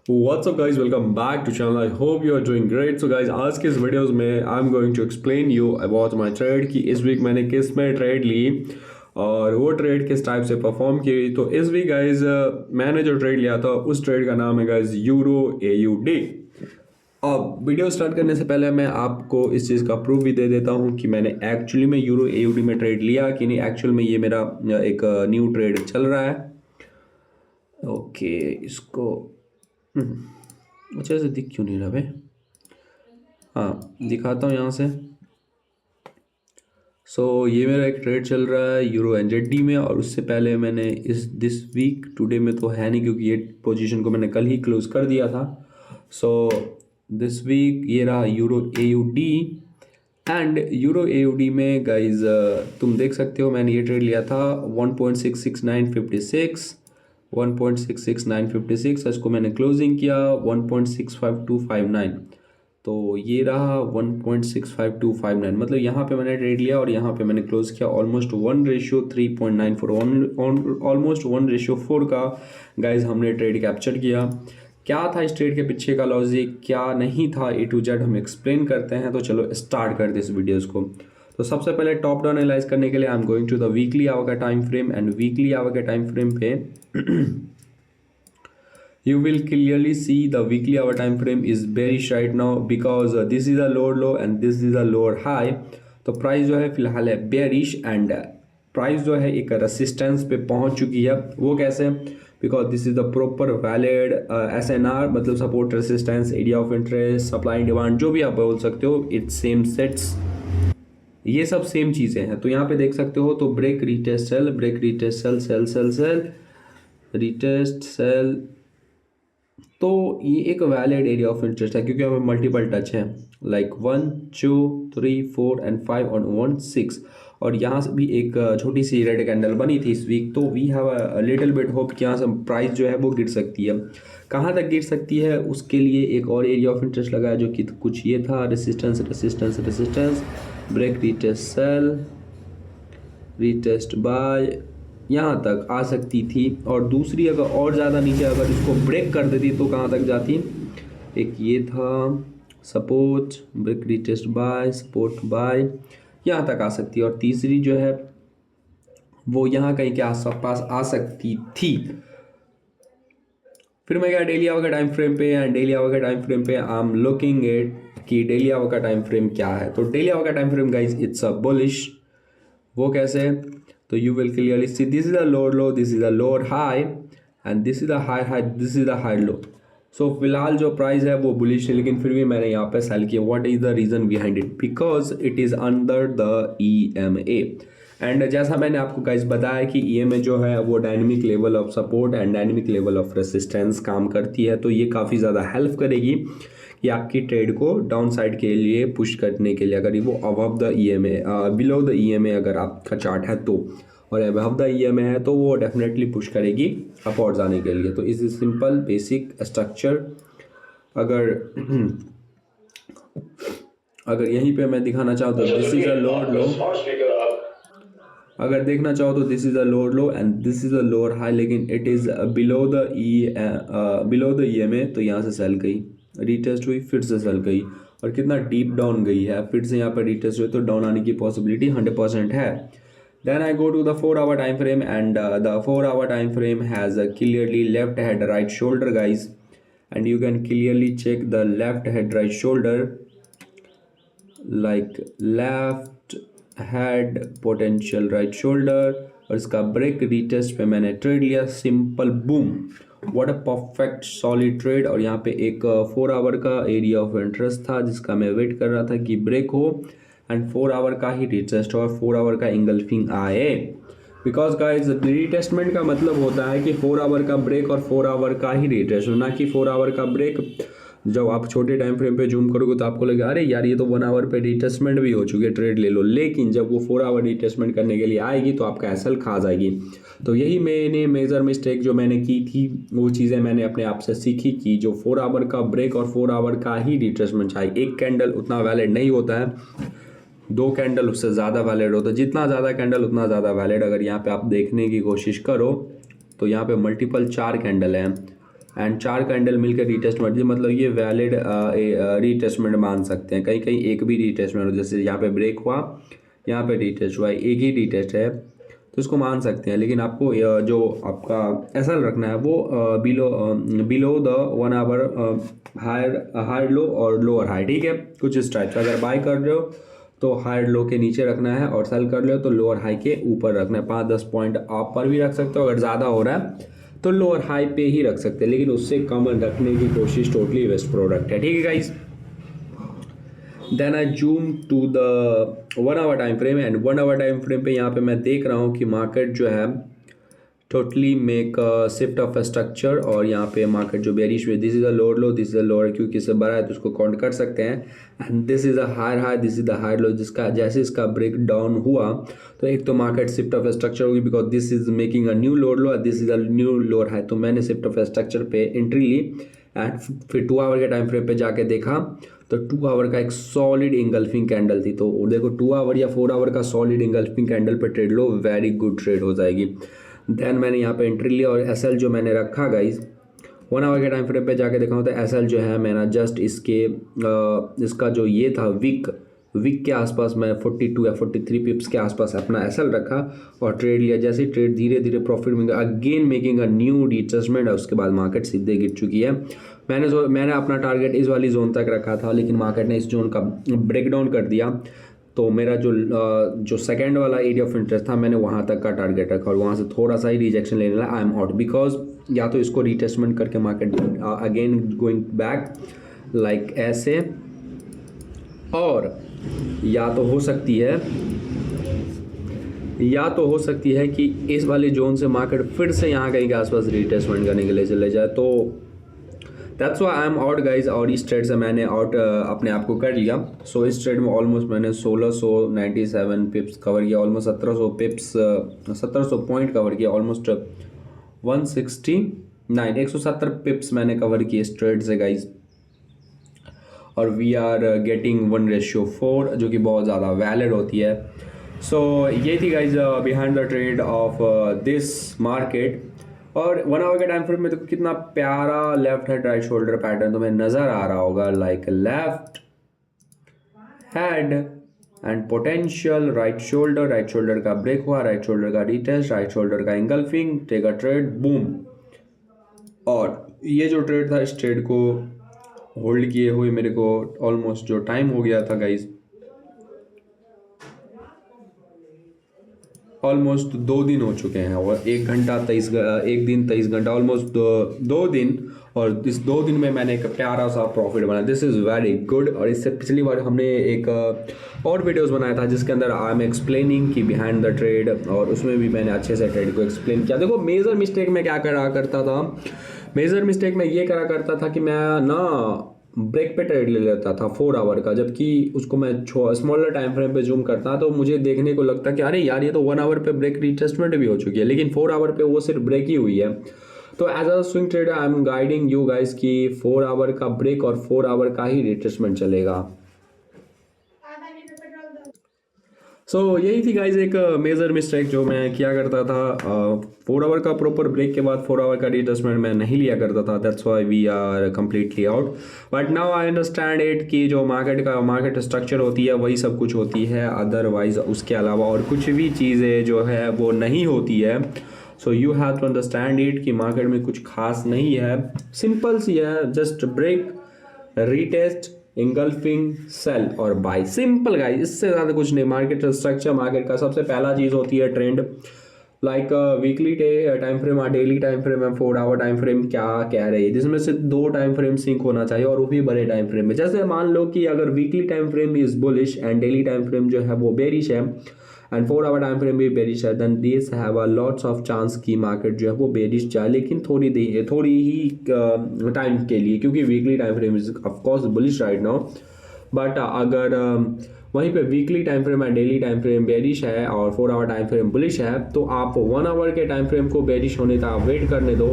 What's up guys, welcome back to channel. I hope you are doing great. So guys, आज के इस videos में I am going to explain you about my trade कि इस week मैंने किस में ट्रेड ली और वो ट्रेड किस टाइप से परफॉर्म की। तो इस वीक गाइज मैंने जो ट्रेड लिया था उस ट्रेड का नाम है गाइज यूरो AUD। अब वीडियो स्टार्ट करने से पहले मैं आपको इस चीज़ का प्रूफ भी दे देता हूँ कि मैंने एक्चुअली में यूरो AUD में ट्रेड लिया कि नहीं। एक्चुअल में ये मेरा एक न्यू ट्रेड चल रहा है। ओके, इसको अच्छे से दिख क्यों नहीं रहा भाई। हाँ, दिखाता हूँ यहाँ से। ये मेरा एक ट्रेड चल रहा है यूरो NZD में, और उससे पहले मैंने दिस वीक टुडे में तो है नहीं क्योंकि ये पोजीशन को मैंने कल ही क्लोज कर दिया था। दिस वीक ये रहा euro AUD। And euro AUD में गाइज तुम देख सकते हो मैंने ये ट्रेड लिया था 1.66956 1.66956। इसको मैंने क्लोजिंग किया 1.65259। तो ये रहा 1.65259, मतलब यहाँ पे मैंने ट्रेड लिया और यहाँ पे मैंने क्लोज किया ऑलमोस्ट 1:3.94, ऑलमोस्ट 1:4 का गाइज हमने ट्रेड कैप्चर किया। क्या था इस ट्रेड के पीछे का लॉजिक, क्या नहीं था, A to Z हम एक्सप्लेन करते हैं। तो चलो स्टार्ट करते इस वीडियोज़ को। तो सबसे पहले टॉप डाउन एनालाइज करने के लिए I am going to the weekly hour का time frame. And weekly hour के टाइम फ्रेम पे you will clearly see the weekly hour time frame is bearish right now because this is a lower low and this is a lower high। तो price जो है फिलहाल है bearish and price जो है एक resistance पे पहुंच चुकी है। वो कैसे? Because this is the proper valid SNR, मतलब support resistance area of interest supply and demand, जो भी आप बोल सकते हो, इट्स सेम सेट्स, ये सब सेम चीज़ें हैं। तो यहाँ पे देख सकते हो तो break retest sell, break retest sell, sell sell sell, retest sell. तो ये एक वैलिड एरिया ऑफ इंटरेस्ट है क्योंकि हमें मल्टीपल टच है, लाइक 1 2 3 4 एंड 5 और 1 6। और यहाँ से भी एक छोटी सी रेड कैंडल बनी थी इस वीक। तो we have a little bit hope कि यहाँ से प्राइस जो है वो गिर सकती है। कहाँ तक गिर सकती है उसके लिए एक और एरिया ऑफ इंटरेस्ट लगा है जो कि कुछ ये था, resistance resistance resistance, break retest sell, retest buy, यहाँ तक आ सकती थी। और दूसरी अगर और ज़्यादा नीचे अगर इसको ब्रेक कर देती तो कहाँ तक जाती, एक ये था support, break retest buy, support buy, यहाँ तक आ सकती है। और तीसरी जो है वो यहाँ कहीं के आस पास आ सकती थी। फिर मैं गया डेली आवर का टाइम फ्रेम पे। एंड डेली आवर का टाइम फ्रेम पे आई एम लुकिंग एट कि डेली आवर का टाइम फ्रेम क्या है। तो डेली आवर का time frame guys it's a bullish. वो कैसे? तो you will clearly see this is a lower low, this is a lower high and this is a high high, this is a high low. So फिलहाल जो price है वो bullish है, लेकिन फिर भी मैंने यहाँ पे सेल किया। What is the reason behind it? Because it is under the EMA। एंड जैसा मैंने आपको गाइस बताया कि EMA जो है वो dynamic level of support and dynamic level of resistance काम करती है। तो ये काफ़ी ज़्यादा हेल्प करेगी कि आपकी ट्रेड को डाउन साइड के लिए पुश करने के लिए, अगर वो above the EMA below the EMA अगर आपका चार्ट है तो, और अबव द EMA है तो वो डेफिनेटली पुश करेगी अपवर्ड जाने के लिए। तो इस सिंपल बेसिक स्ट्रक्चर अगर यहीं पे मैं दिखाना चाहूँ तो this is a lower low, अगर देखना चाहो तो this is a lower low and this is a lower high, लेकिन it is below the EMA। तो यहाँ से सेल गई, रीटेस्ट हुई, फिर से सेल गई, और कितना डीप डाउन गई है। फिर से यहाँ पर रीटेस्ट हुई तो डाउन आने की पॉसिबिलिटी 100% है। Then I go to the 4 hour time frame and the 4 hour time frame has clearly left head right shoulder guys. And you can clearly check the left head right shoulder, like left head potential right shoulder. और इसका break retest पे मैंने trade लिया, simple boom, what a perfect solid trade. और यहाँ पे एक 4 our का एरिया ऑफ इंटरेस्ट था जिसका मैं वेट कर रहा था कि ब्रेक हो एंड 4 आवर का ही रीटेस्ट हो और 4 आवर का इंगल्फिंग आए। बिकॉज गाइज रीटेस्टमेंट का मतलब होता है कि 4 आवर का ब्रेक और 4 आवर का ही रीटेस्ट, ना कि 4 आवर का ब्रेक। जब आप छोटे टाइम फ्रेम पे जूम करोगे तो आपको लगेगा अरे यार ये तो 1 आवर पे रीटेस्टमेंट भी हो चुकी है, ट्रेड ले लो। लेकिन जब वो 4 आवर रीटेस्टमेंट करने के लिए आएगी तो आपका एसएल खा जाएगी। तो यही मैंने मेजर मिस्टेक जो मैंने की थी, वो चीज़ें मैंने अपने आप से सीखी कि जो 4 आवर का ब्रेक और 4 आवर का ही रीटेस्टमेंट चाहिए। एक कैंडल उतना वैलिड नहीं होता है, 2 कैंडल उससे ज़्यादा वैलिड होता है। जितना ज़्यादा कैंडल उतना ज़्यादा वैलिड। अगर यहाँ पे आप देखने की कोशिश करो तो यहाँ पे मल्टीपल 4 कैंडल हैं, एंड 4 कैंडल मिलकर रीटेस्टमेंट, मतलब ये वैलिड रीटेस्टमेंट मान सकते हैं। कहीं कहीं एक भी रीटेस्टमेंट हो, जैसे यहाँ पे ब्रेक हुआ, यहाँ पे रीटेस्ट हुआ, एक ही रीटेस्ट है तो इसको मान सकते हैं। लेकिन आपको जो आपका एसएल रखना है वो below the 1 hour higher low और लोअर हाई, ठीक है, कुछ इस टाइप से। अगर बाय कर रहे हो तो हायर लो के नीचे रखना है और सेल कर रहे हो तो लोअर हाई के ऊपर रखना है। 5-10 पॉइंट आप पर भी रख सकते हो, अगर ज़्यादा हो रहा है तो लोअर हाई पे ही रख सकते हैं, लेकिन उससे कम रखने की कोशिश टोटली वेस्ट प्रोडक्ट है, ठीक है guys. Then I zoom to the 1 hour time frame, and 1 hour time frame पे यहाँ पे मैं देख रहा हूँ कि मार्केट जो है totally make shift of structure, और यहाँ पे मार्केट जो बेरिश में, this is a lower low, this is a lower, क्योंकि इससे बड़ा है तो उसको काउंट कर सकते हैं, and this is a higher high, this is the higher low, जिसका जैसे इसका ब्रेक डाउन हुआ तो एक तो मार्केट शिफ्ट ऑफ स्ट्रक्चर होगी, because this is making a new lower low, this is a new lower high, तो मैंने शिफ्ट ऑफ स्ट्रक्चर पे एंट्री ली एंड फिर 2 आवर के टाइम फ्रेम पे जाके देखा तो 2 आवर का एक सॉलिड इंगल्फिंग कैंडल थी। तो देखो 2 आवर या 4 आवर का सॉलिड इंगल्फिंग कैंडल पे ट्रेड लो, वेरी गुड ट्रेड हो जाएगी। देन मैंने यहाँ पे एंट्री लिया और एसएल जो मैंने रखा गाइस 1 आवर के टाइम फ्रेम पे जाके देखा हूँ तो एसएल जो है मैंने जस्ट इसका जो ये था विक के आसपास मैं 42 या 43 पिप्स के आसपास अपना एसएल रखा और ट्रेड लिया। जैसे ही ट्रेड धीरे धीरे प्रॉफिट में अगेन मेकिंग अ न्यू रीट्रेसमेंट है, उसके बाद मार्केट सीधे गिर चुकी है। मैंने अपना टारगेट इस वाली जोन तक रखा था, लेकिन मार्केट ने इस जोन का ब्रेक डाउन कर दिया, तो मेरा जो सेकंड वाला एरिया ऑफ इंटरेस्ट था मैंने वहाँ तक का टारगेट रखा और वहाँ से थोड़ा सा ही रिजेक्शन लेने लगा। आई एम आउट, बिकॉज या तो इसको रीटेस्टमेंट करके market again going back like ऐसे, और या तो हो सकती है कि इस वाले जोन से मार्केट फिर से यहाँ कहीं के आसपास रीटेस्टमेंट करने के लिए चले जाए, तो that's why I am out guys. और इस ट्रेड से मैंने आउट अपने आप को कर लिया। सो इस ट्रेड में ऑलमोस्ट मैंने 1697 पिप्स कवर किया, ऑलमोस्ट 1700 पॉइंट कवर किया, ऑलमोस्ट 170 पिप्स मैंने कवर किए इस ट्रेड से गाइज। और वी आर गेटिंग 1:4 जो कि बहुत ज़्यादा वैलिड होती है। सो ये थी guys behind the trade off this market. और 1 आवर के टाइम फ्रेम में तो कितना प्यारा left head right shoulder pattern तुम्हें नज़र आ रहा होगा, like left head and potential right shoulder का ब्रेक हुआ, राइट शोल्डर का रीटेस्ट, राइट शोल्डर का engulfing, take a trade, boom. और ये जो ट्रेड था, इस ट्रेड को होल्ड किए हुए मेरे को ऑलमोस्ट जो टाइम हो गया था गाइज, ऑलमोस्ट 2 दिन हो चुके हैं, और 1 दिन 23 घंटा, ऑलमोस्ट 2 दिन। और इस 2 दिन में मैंने एक प्यारा सा प्रॉफिट बनाया, दिस इज़ वेरी गुड। और इससे पिछली बार हमने एक और वीडियोस बनाया था जिसके अंदर आई एम एक्सप्लेनिंग कि बिहाइंड द ट्रेड, और उसमें भी मैंने अच्छे से ट्रेड को एक्सप्लेन किया। देखो मेजर मिस्टेक मैं क्या करा करता था, मेजर मिस्टेक मैं ये करा करता था कि मैं ना ब्रेक पे ट्रेड ले लेता था 4 आवर का, जबकि उसको मैं स्मॉलर टाइम फ्रेम पे जूम करता तो मुझे देखने को लगता कि अरे यार ये तो 1 आवर पे ब्रेक रीटेस्टमेंट भी हो चुकी है, लेकिन 4 आवर पे वो सिर्फ ब्रेक ही हुई है। तो as a swing trader I am guiding you guys कि 4 आवर का ब्रेक और 4 आवर का ही रीटेस्टमेंट चलेगा। सो यही थी गाइज एक मेजर मिस्टेक जो मैं किया करता था। 4 आवर का प्रॉपर ब्रेक के बाद 4 आवर का रीटेस्टमेंट मैं नहीं लिया करता था, that's why we are completely out. But now I understand it कि जो मार्केट स्ट्रक्चर होती है वही सब कुछ होती है, अदरवाइज उसके अलावा और कुछ भी चीज़ें जो है वो नहीं होती है। So you have to understand it कि मार्केट में कुछ खास नहीं है, सिंपल सी है, just break, retest, engulfing, sell और बाय, सिंपल गाइस, इससे ज़्यादा कुछ नहीं। मार्केट स्ट्रक्चर, मार्केट का सबसे पहला चीज़ होती है trend, like weekly time frame और डेली टाइम फ्रेम है, 4 आवर टाइम फ्रेम क्या कह रही है, जिसमें से 2 टाइम फ्रेम सिंक होना चाहिए और वो भी बड़े टाइम फ्रेम में। जैसे मान लो कि अगर weekly time frame is bullish and daily time frame जो है वो बेरिश है एंड 4 आवर टाइम फ्रेम भी बेरिश है, then this have a lots of chance की मार्केट जो है वो बेरिश जाए, लेकिन थोड़ी ही टाइम के लिए, क्योंकि weekly time frame is of course bullish right now. But अगर वहीं पे वीकली टाइम फ्रेम है, डेली टाइम फ्रेम बेरिश है और 4 आवर टाइम फ्रेम बुलिश है, तो आप 1 आवर के टाइम फ्रेम को बेरिश होने तक आप वेट करने दो,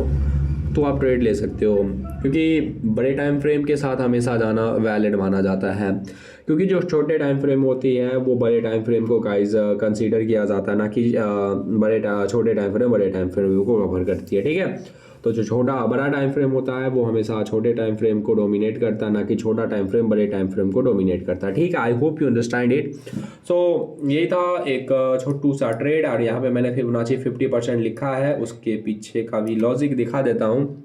तो आप ट्रेड ले सकते हो, क्योंकि बड़े टाइम फ्रेम के साथ हमेशा जाना वैलिड माना जाता है, क्योंकि जो छोटे टाइम फ्रेम होती है वो बड़े टाइम फ्रेम को गाइस कंसीडर किया जाता है, ना कि छोटे टाइम फ्रेम बड़े टाइम फ्रेम को कवर करती है, ठीक है। तो जो बड़ा टाइम फ्रेम होता है वो हमेशा छोटे टाइम फ्रेम को डोमिनेट करता है, ना कि छोटा टाइम फ्रेम बड़े टाइम फ्रेम को डोमिनेट करता है। ठीक है, I hope you understand it. So यही था एक छोटू सा ट्रेड, और यहाँ पे मैंने फिबोनाची 50% लिखा है, उसके पीछे का भी लॉजिक दिखा देता हूँ।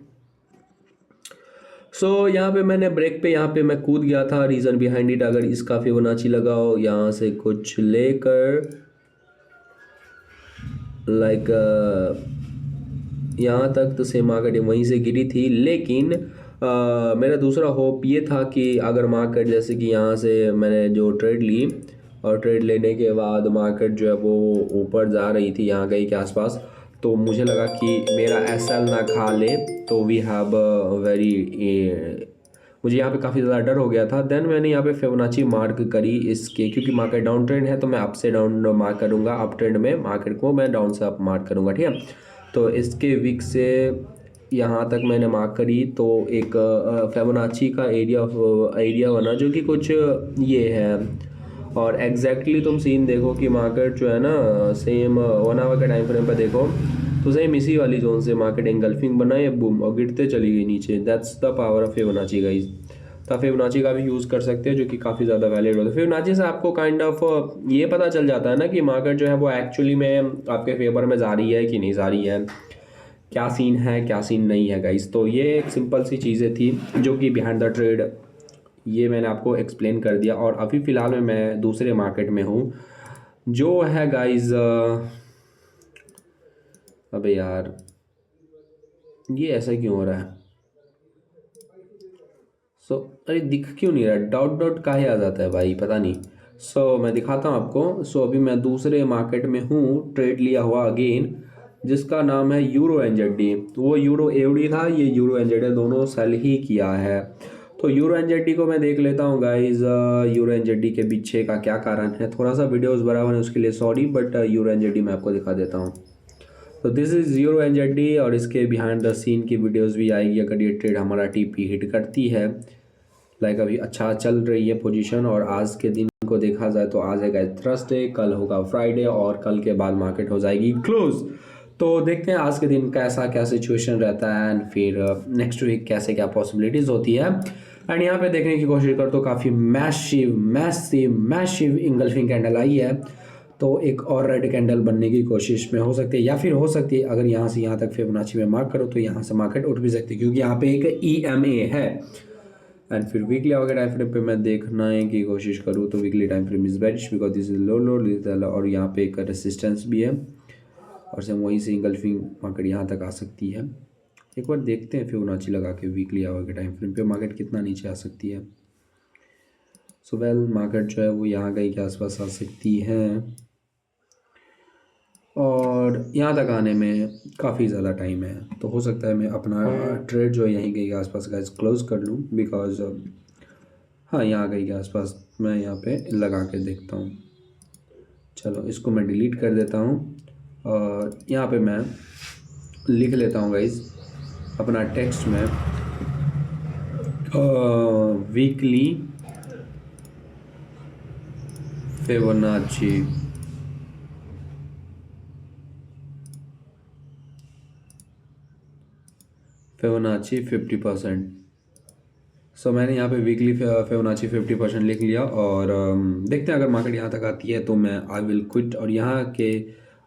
सो यहाँ पे मैंने ब्रेक पे यहाँ पे मैं कूद गया था, रीज़न बिहाइंड इट, अगर इसका फिबोनाची लगाओ यहाँ से कुछ लेकर लाइक यहाँ तक, तो सेम मार्केट वहीं से गिरी थी, लेकिन मेरा दूसरा होप ये था कि अगर मार्केट जैसे कि यहाँ से मैंने जो ट्रेड ली, और ट्रेड लेने के बाद मार्केट जो है वो ऊपर जा रही थी यहाँ कहीं के आसपास, तो मुझे लगा कि मेरा एसएल ना खा ले, तो वी हैव वेरी, मुझे यहाँ पे काफ़ी ज़्यादा डर हो गया था। देन मैंने यहाँ पे फिबोनाची मार्क करी इसके, क्योंकि मार्केट डाउन ट्रेंड है तो मैं अप से डाउन मार्क करूँगा, अप ट्रेंड में मार्केट को मैं डाउन से अप मार्क करूँगा। ठीक है, तो इसके वीक से यहाँ तक मैंने मार्क करी, तो एक फिबोनाची का एरिया बना जो कि कुछ ये है, और एग्जैक्टली तुम सीन देखो कि मार्केट जो है ना सेम 1 आवर के टाइम फ्रेम पर देखो, तो सेम इसी वाली जोन से मार्केट एंगल्फिंग बनाए, बूम, और गिरते चली गई नीचे। That's the power of Fibonacci guys. तो फिबोनाची का भी यूज़ कर सकते हैं, जो कि काफ़ी ज़्यादा वैलिड होता है। फिबोनाची से आपको काइंड ऑफ ये पता चल जाता है ना कि मार्केट जो है वो एक्चुअली में आपके फेवर में जा रही है कि नहीं जा रही है, क्या सीन है क्या सीन नहीं है गाइस। तो ये एक सिंपल सी चीज़ें थी जो कि बिहाइंड द ट्रेड, ये मैंने आपको एक्सप्लेन कर दिया। और अभी फ़िलहाल में मैं दूसरे मार्केट में हूँ जो है गाइस, अबे यार ये ऐसा क्यों हो रहा है। अरे दिख क्यों नहीं रहा, डॉट डॉट काहे आ जाता है भाई, पता नहीं। मैं दिखाता हूँ आपको। अभी मैं दूसरे मार्केट में हूँ, ट्रेड लिया हुआ अगेन, जिसका नाम है यूरो एनजेडी। वो यूरो एवडी था, ये यूरो एनजेडी, दोनों सेल ही किया है। तो यूरो एनजेडी को मैं देख लेता हूँ गाइज, यूरो एनजेडी के पीछे का क्या कारण है। थोड़ा सा वीडियोस बराबर है उसके लिए सॉरी, बट यूरो एनजेडी मैं आपको दिखा देता हूँ। तो दिस इज़ यूरो एनजेडी, और इसके बिहाइंड द सीन की वीडियोस भी आएगी अगर ये ट्रेड हमारा टीपी हिट करती है। लाइक अभी अच्छा चल रही है पोजीशन, और आज के दिन को देखा जाए तो आज है थर्सडे, कल होगा फ्राइडे, और कल के बाद मार्केट हो जाएगी क्लोज। तो देखते हैं आज के दिन कैसा क्या सिचुएशन रहता है, एंड फिर नेक्स्ट वीक कैसे क्या पॉसिबिलिटीज़ होती है। एंड यहाँ पे देखने की कोशिश कर तो काफ़ी massive massive massive engulfing candle आई है, तो एक और रेड कैंडल बनने की कोशिश में हो सकती है, या फिर हो सकती है अगर यहाँ से यहाँ तक फिबोनाची में मार्क करो तो यहाँ से मार्केट उठ भी सकती है, क्योंकि यहाँ पे एक EMA है। एंड फिर वीकली आवर के टाइम फ्रेम पे मैं देखने की कोशिश करूँ तो weekly time frame is bearish because this is low, और यहाँ पे एक रेसिस्टेंस भी है, और सेम वहीं से इंगल्फिंग मार्केट यहाँ तक आ सकती है। एक बार देखते हैं फिबोनाची लगा के वीकली आवर के टाइम फ्रेम पे मार्केट कितना नीचे आ सकती है। मार्केट जो है वो यहाँ कहीं के आसपास आ सकती है, और यहाँ तक आने में काफ़ी ज़्यादा टाइम है, तो हो सकता है मैं अपना ट्रेड जो है यहीं कहीं के आसपास गाइस क्लोज कर लूँ, बिकॉज हाँ यहाँ कहीं के आसपास मैं यहाँ पे लगा के देखता हूँ। चलो इसको मैं डिलीट कर देता हूँ, और यहाँ पे मैं लिख लेता हूँ गाइस अपना टेक्स्ट में वीकली फिबोनाची फिबोनाची 50%। मैंने यहाँ पे वीकली फिबोनाची 50% लिख लिया, और देखते हैं अगर मार्केट यहाँ तक आती है तो मैं आई विल क्विट, और यहाँ के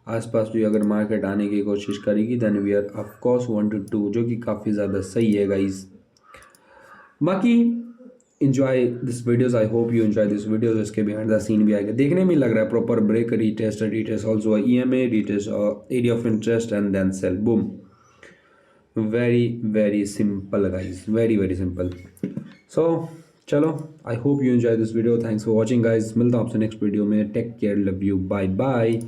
आसपास भी अगर मार्केट आने की कोशिश करेगी then we are of course 1 to 2, जो कि काफ़ी ज़्यादा सही है गाइस। बाकी enjoy this videos, I hope you enjoy this videos. इसके बिहाइंड द सीन भी आएगा, देखने में लग रहा है proper break, retest also EMA, retest area of interest, and then sell, boom. very simple guys, very simple। चलो I hope you enjoy this video, thanks for watching guys. मिलता हूँ आपसे नेक्स्ट वीडियो में, take care, love you, bye bye.